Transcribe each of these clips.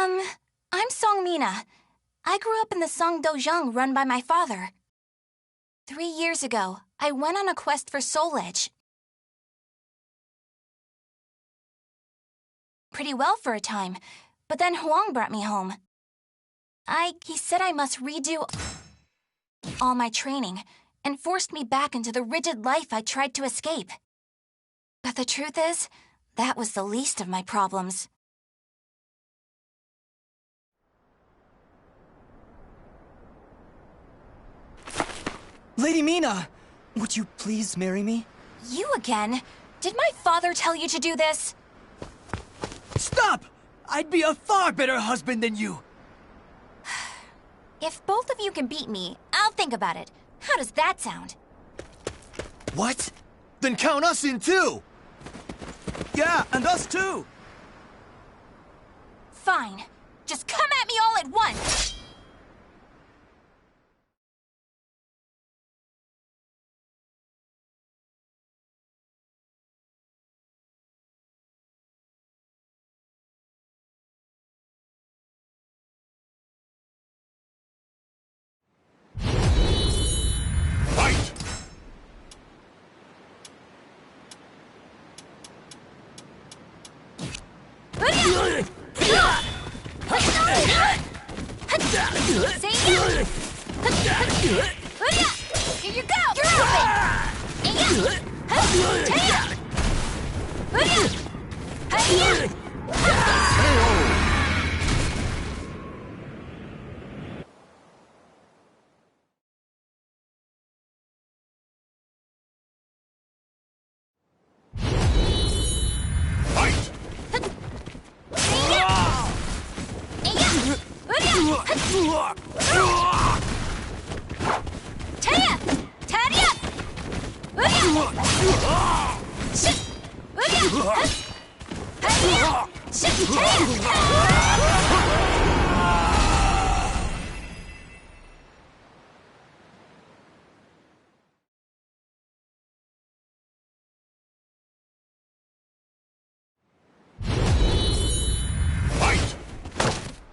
I'm Seong Mina. I grew up in the Seong Dojang run by my father. 3 years ago, I went on a quest for Soul Edge. Pretty well for a time, but then Huang brought me home. He said I must redo all my training and forced me back into the rigid life I tried to escape. But the truth is, that was the least of my problems. Lady Mina! Would you please marry me? You again? Did my father tell you to do this? Stop! I'd be a far better husband than you! If both of you can beat me, I'll think about it. How does that sound? What? Then count us in too! Yeah, and us too! Fine. Just come at me all at once! Here you go! You're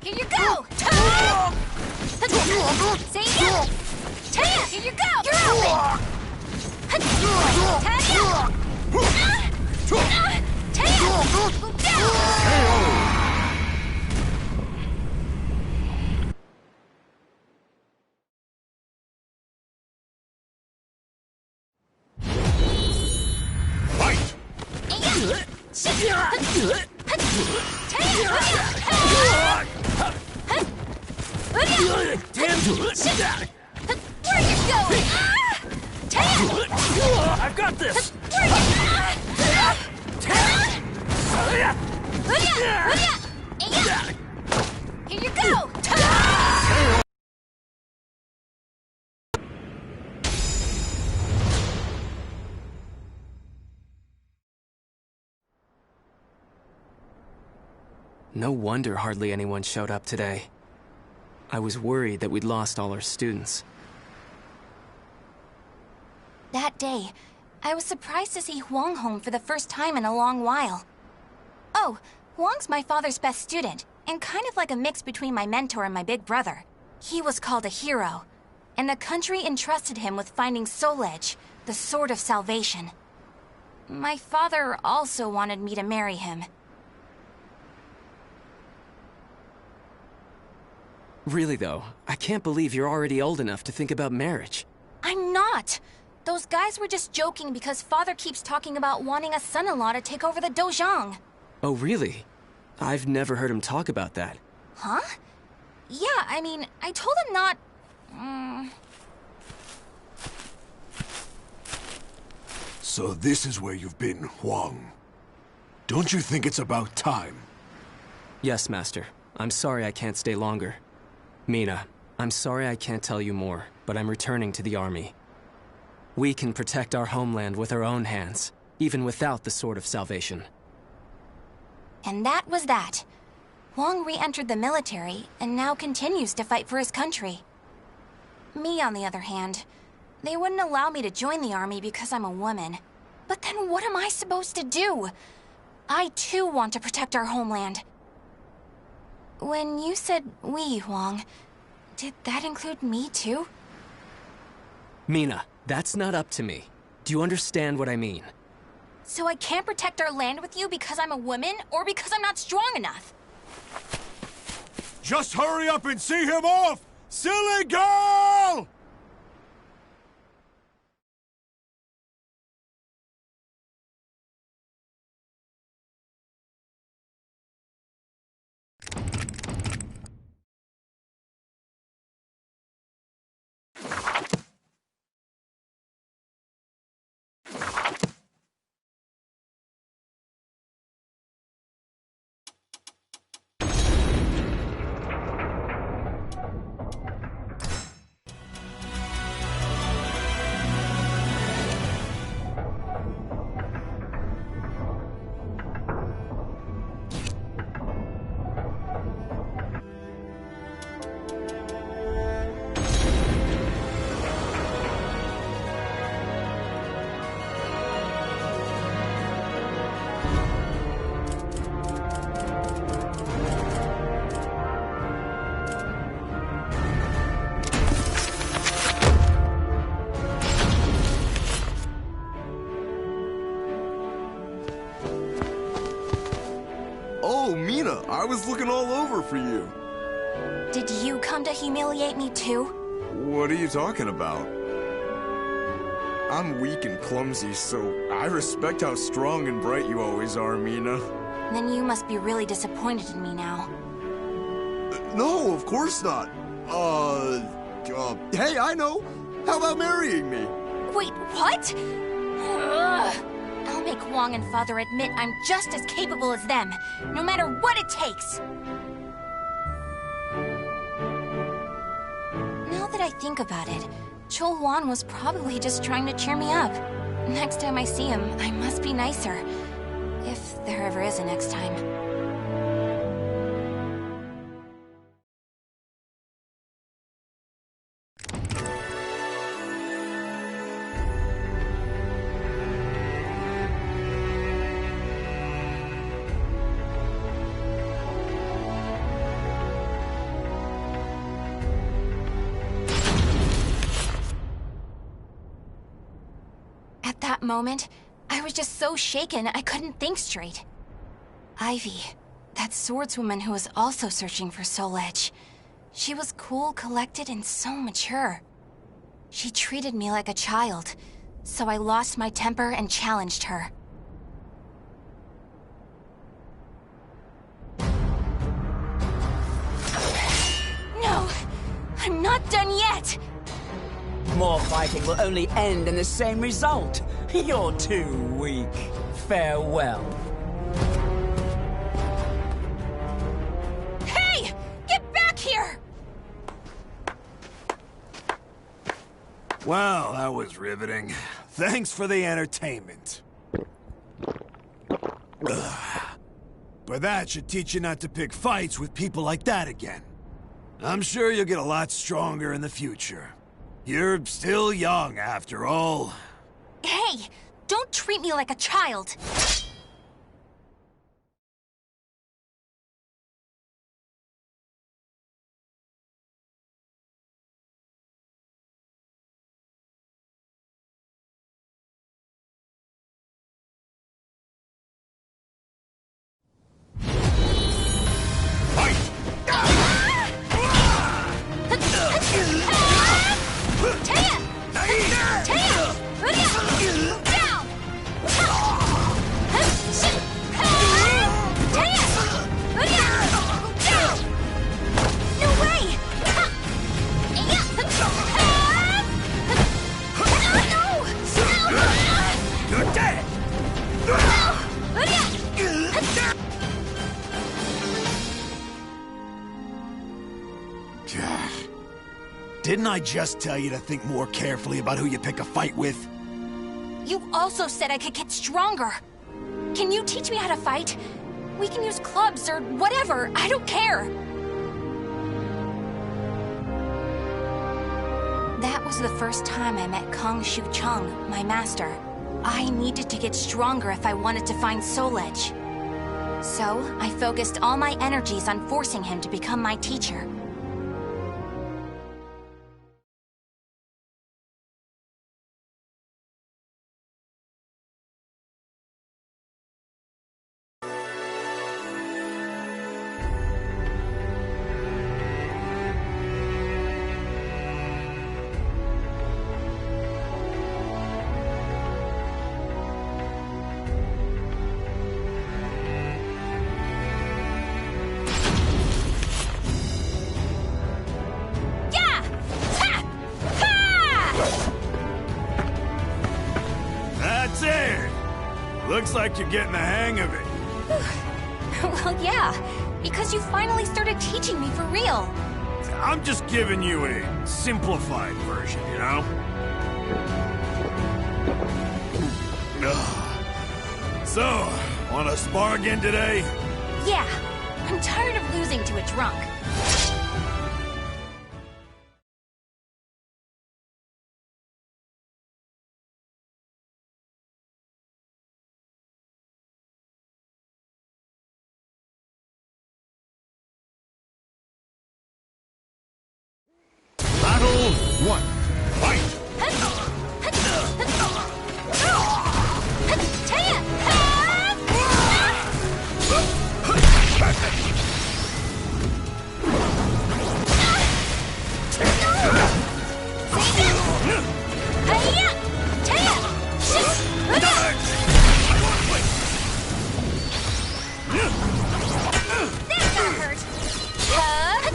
Here you go! Say it! Taya! Here you go! You're open! Taya! Where you going? I've got this! Here you go! No wonder hardly anyone showed up today. I was worried that we'd lost all our students. That day, I was surprised to see Huang home for the first time in a long while. Oh, Huang's my father's best student, and kind of like a mix between my mentor and my big brother. He was called a hero, and the country entrusted him with finding Soul Edge, the Sword of Salvation. My father also wanted me to marry him. Really though, I can't believe you're already old enough to think about marriage. I'm not! Those guys were just joking because father keeps talking about wanting a son-in-law to take over the Dojang. Oh really? I've never heard him talk about that. Huh? Yeah, I mean, I told him not... So this is where you've been, Huang. Don't you think it's about time? Yes, Master. I'm sorry I can't stay longer. Mina, I'm sorry I can't tell you more, but I'm returning to the army. We can protect our homeland with our own hands, even without the Sword of Salvation. And that was that. Huang re-entered the military, and now continues to fight for his country. Me, on the other hand, they wouldn't allow me to join the army because I'm a woman. But then what am I supposed to do? I too want to protect our homeland. When you said we, Huang, did that include me too? Mina, that's not up to me. Do you understand what I mean? So I can't protect our land with you because I'm a woman, or because I'm not strong enough? Just hurry up and see him off! Silly girl! Oh, Mina, I was looking all over for you. Did you come to humiliate me too? What are you talking about? I'm weak and clumsy, so I respect how strong and bright you always are, Mina. Then you must be really disappointed in me now. No, of course not. Hey, I know. How about marrying me? Wait, what? Ugh. I'll make Huang and Father admit I'm just as capable as them, no matter what it takes. Now that I think about it, Chol Huan was probably just trying to cheer me up. Next time I see him, I must be nicer. If there ever is a next time. At that moment, I was just so shaken I couldn't think straight. Ivy, that swordswoman who was also searching for Soul Edge. She was cool, collected, and so mature. She treated me like a child, so I lost my temper and challenged her. No! I'm not done yet! More fighting will only end in the same result. You're too weak. Farewell. Hey! Get back here! Well, that was riveting. Thanks for the entertainment. Ugh. But that should teach you not to pick fights with people like that again. I'm sure you'll get a lot stronger in the future. You're still young, after all. Hey! Don't treat me like a child! Didn't I just tell you to think more carefully about who you pick a fight with? You also said I could get stronger. Can you teach me how to fight? We can use clubs or whatever. I don't care. That was the first time I met Kong Shu Chung, my master. I needed to get stronger if I wanted to find Soul Edge. So, I focused all my energies on forcing him to become my teacher. That's it! Looks like you're getting the hang of it. Well, yeah, because you finally started teaching me for real. I'm just giving you a simplified version, you know? So, wanna spar again today? Yeah, I'm tired of losing to a drunk. Battle 1. Fight!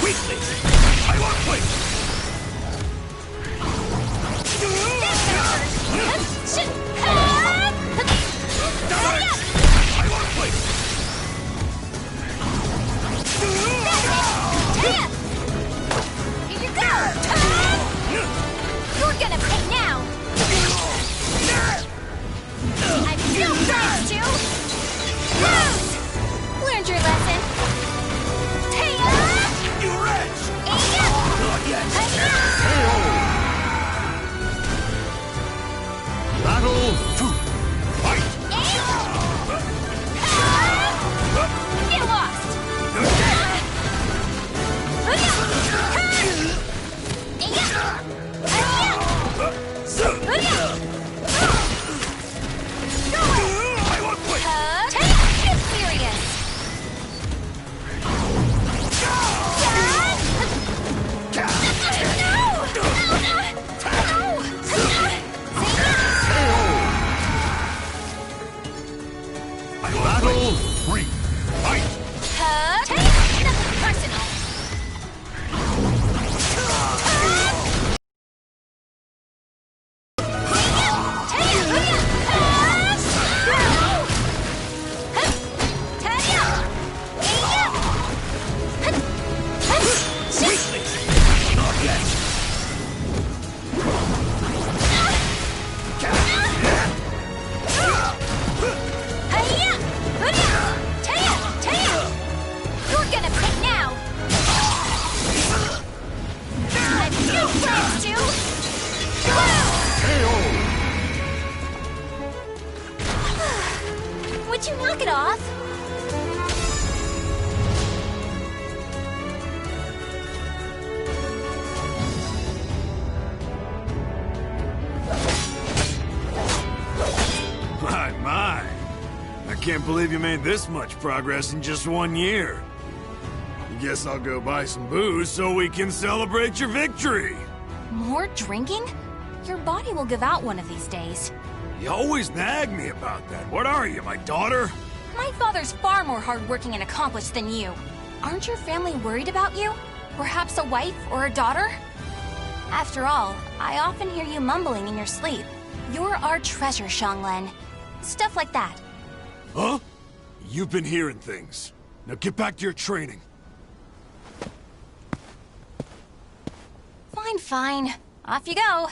Weakly! I want fight! I want fight! Here you go! You're gonna pay now! I'm still friends, too! Lose! Learned your lesson. You wretch! Not yet! Battle 2. Fight! Get lost! I want fight! Get serious! Battle 3. Fight! Nothing personal. Not yet! You're gonna pay now! I'm still friends, too! Would you knock it off? My. I can't believe you made this much progress in just 1 year. Guess I'll go buy some booze so we can celebrate your victory. More drinking? Your body will give out one of these days. You always nag me about that. What are you, my daughter? My father's far more hardworking and accomplished than you. Aren't your family worried about you? Perhaps a wife or a daughter? After all, I often hear you mumbling in your sleep. You're our treasure, Seong. Stuff like that. Huh? You've been hearing things. Now get back to your training. Fine, fine. Off you go.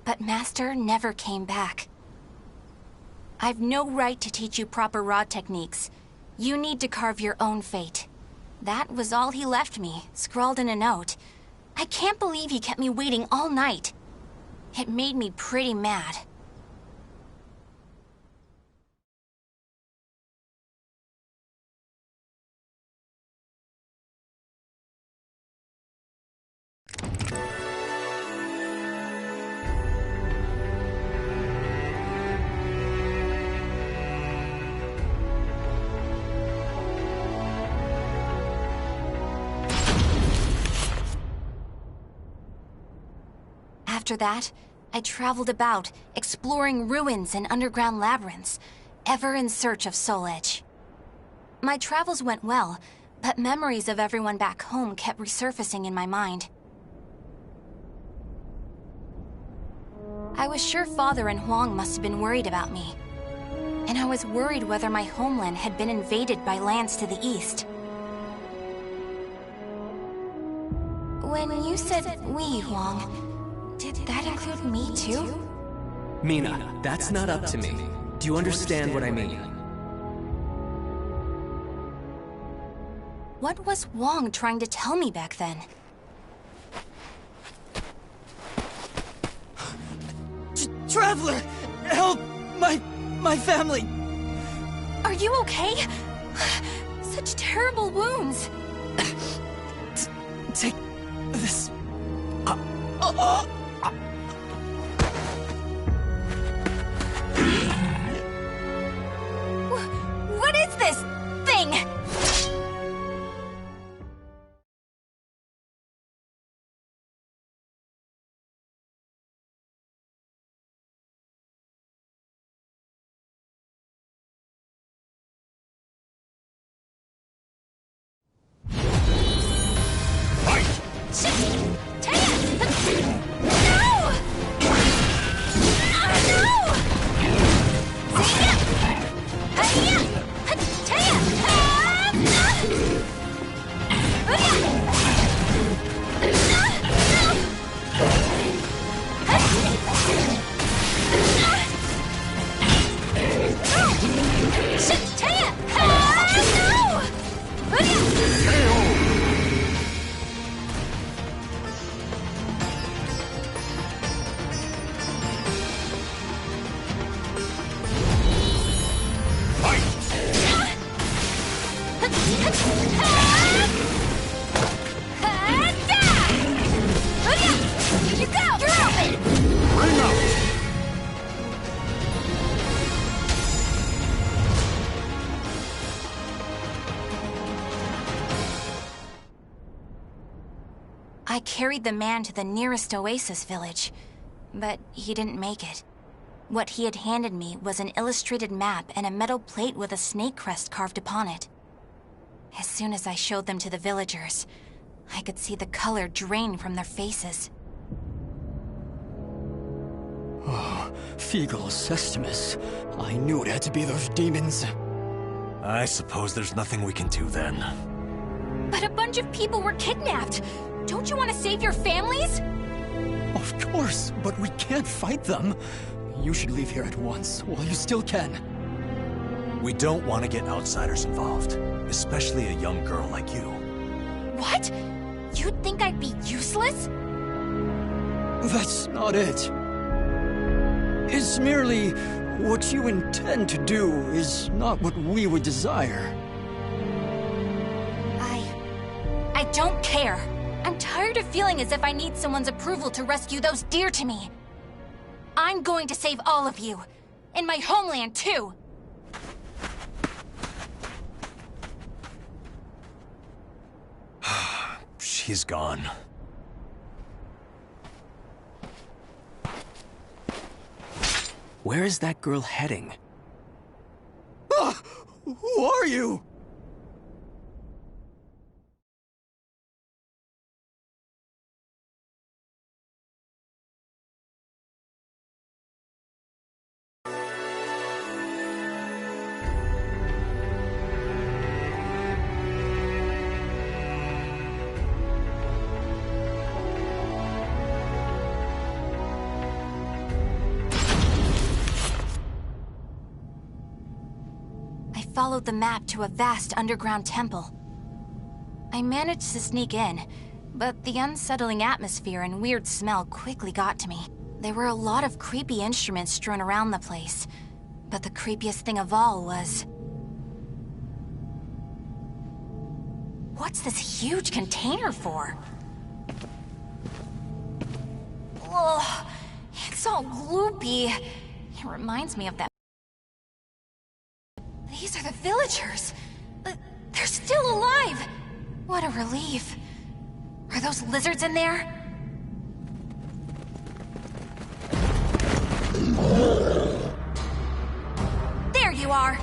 But Master never came back. I've no right to teach you proper rod techniques. You need to carve your own fate. That was all he left me, scrawled in a note. I can't believe he kept me waiting all night. It made me pretty mad. After that, I traveled about, exploring ruins and underground labyrinths, ever in search of Soul Edge. My travels went well, but memories of everyone back home kept resurfacing in my mind. I was sure Father and Huang must have been worried about me. And I was worried whether my homeland had been invaded by lands to the east. When you said we, Huang, did that include me too? Mina, that's not up to me. Do you understand what I mean? What was Huang trying to tell me back then? Traveler! Help! My family! Are you okay? Such terrible wounds. Take this. What is this thing? I carried the man to the nearest oasis village, but he didn't make it. What he had handed me was an illustrated map and a metal plate with a snake crest carved upon it. As soon as I showed them to the villagers, I could see the color drain from their faces. Oh, Feegle Sestimus. I knew it had to be those demons. I suppose there's nothing we can do then. But a bunch of people were kidnapped! Don't you want to save your families? Of course, but we can't fight them. You should leave here at once, while you still can. We don't want to get outsiders involved, especially a young girl like you. What? You'd think I'd be useless? That's not it. It's merely what you intend to do is not what we would desire. I don't care. I'm tired of feeling as if I need someone's approval to rescue those dear to me. I'm going to save all of you. And my homeland, too. She's gone. Where is that girl heading? Who are you? Followed the map to a vast underground temple. I managed to sneak in, but the unsettling atmosphere and weird smell quickly got to me. There were a lot of creepy instruments strewn around the place, but the creepiest thing of all was... What's this huge container for? Ugh, it's all gloopy. It reminds me of that. These are the villagers. They're still alive. What a relief. Are those lizards in there? There you are!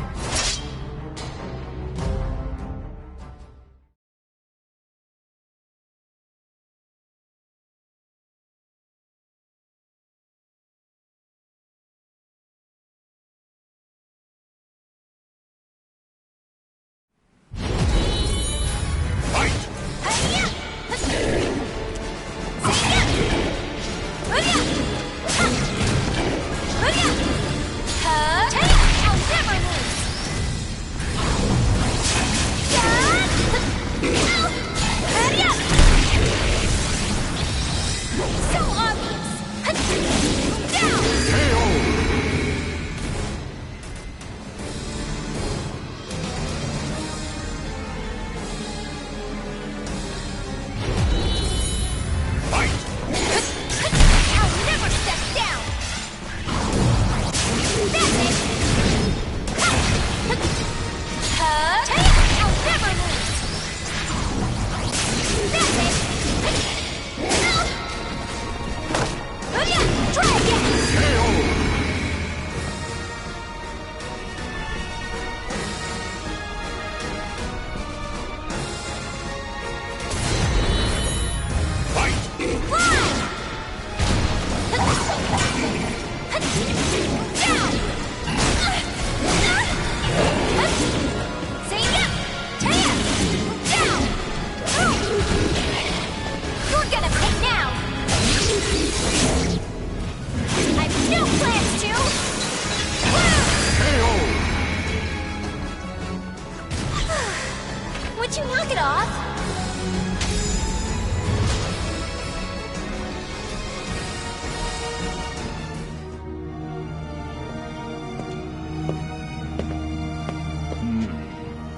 Would you knock it off?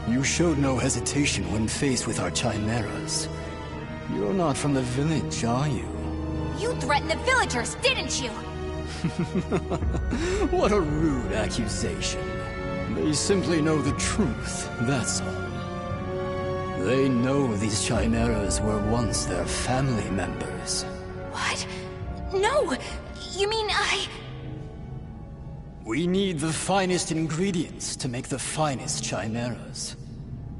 You showed no hesitation when faced with our chimeras. You're not from the village, are you? You threatened the villagers, didn't you? What a rude accusation. They simply know the truth, that's all. They know these chimeras were once their family members. What? No! You mean We need the finest ingredients to make the finest chimeras.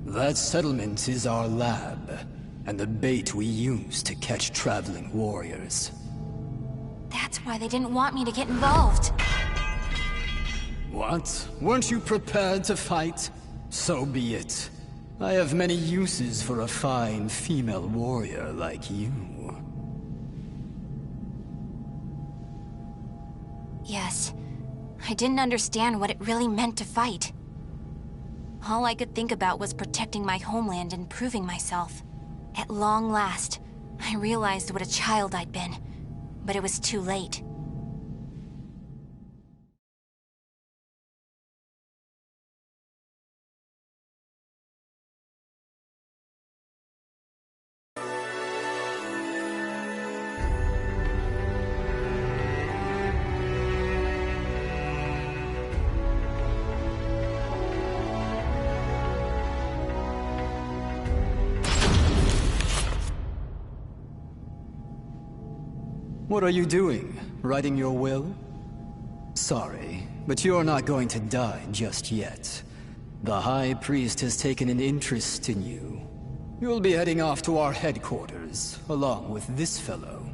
That settlement is our lab, and the bait we use to catch traveling warriors. That's why they didn't want me to get involved. What? Weren't you prepared to fight? So be it. I have many uses for a fine female warrior like you. Yes. I didn't understand what it really meant to fight. All I could think about was protecting my homeland and proving myself. At long last, I realized what a child I'd been, but it was too late. What are you doing? Writing your will? Sorry, but you're not going to die just yet. The High Priest has taken an interest in you. You'll be heading off to our headquarters, along with this fellow.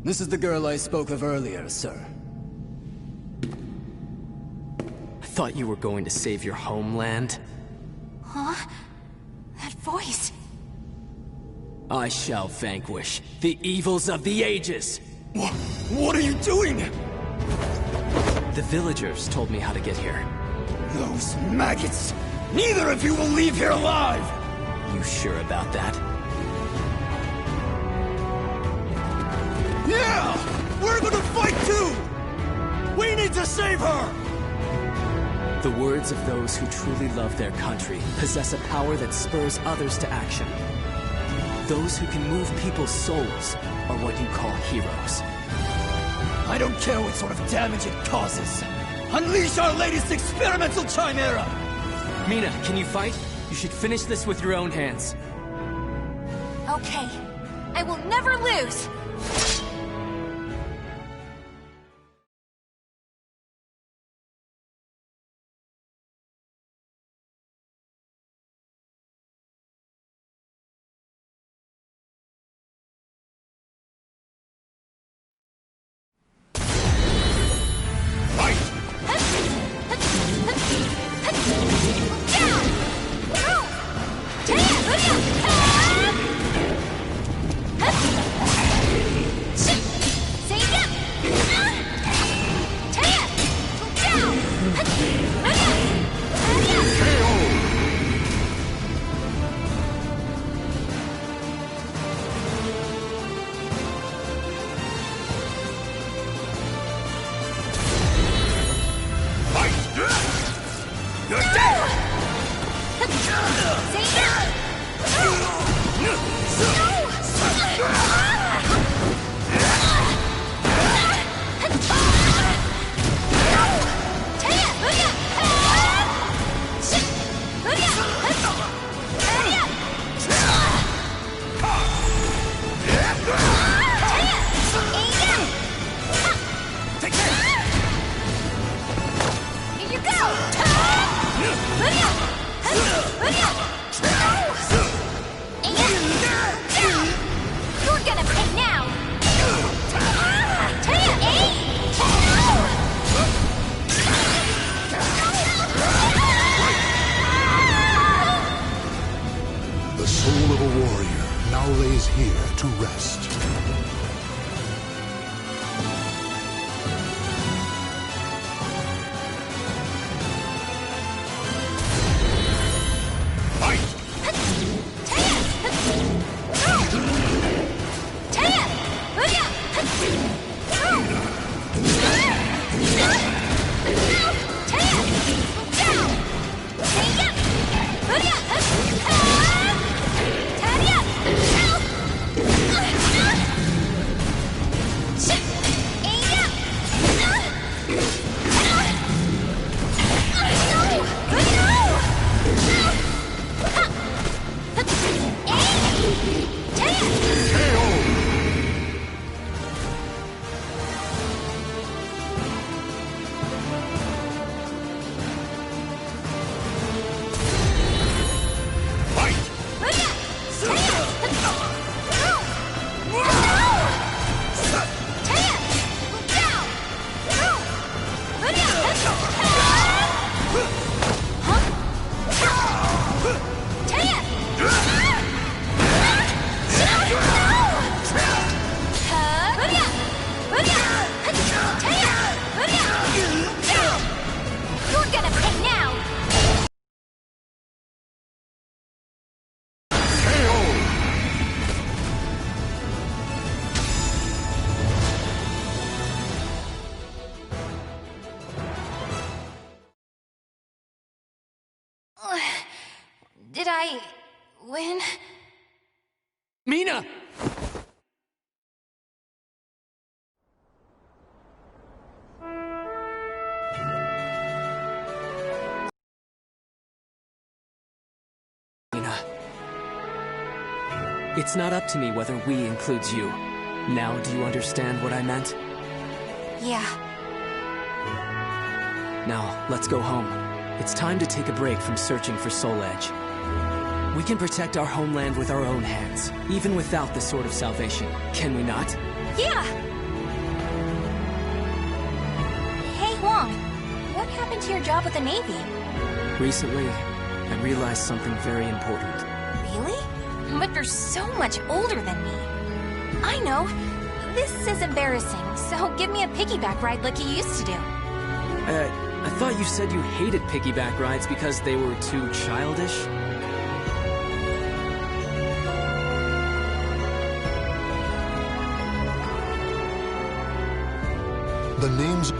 This is the girl I spoke of earlier, sir. I thought you were going to save your homeland. Huh? That voice... I shall vanquish the evils of the ages! What are you doing? The villagers told me how to get here. Those maggots! Neither of you will leave here alive! You sure about that? Yeah! We're gonna fight too! We need to save her! The words of those who truly love their country possess a power that spurs others to action. Those who can move people's souls are what you call heroes. I don't care what sort of damage it causes. Unleash our latest experimental chimera! Mina, can you fight? You should finish this with your own hands. Okay. I will never lose! The soul of a warrior now lays here to rest. Did I win? Mina! Mina. It's not up to me whether we includes you. Now do you understand what I meant? Yeah. Now, let's go home. It's time to take a break from searching for Soul Edge. We can protect our homeland with our own hands, even without the Sword of Salvation. Can we not? Yeah! Hey, Huang. What happened to your job with the Navy? Recently, I realized something very important. Really? But you're so much older than me. I know. This is embarrassing, so give me a piggyback ride like you used to do. I thought you said you hated piggyback rides because they were too childish? The names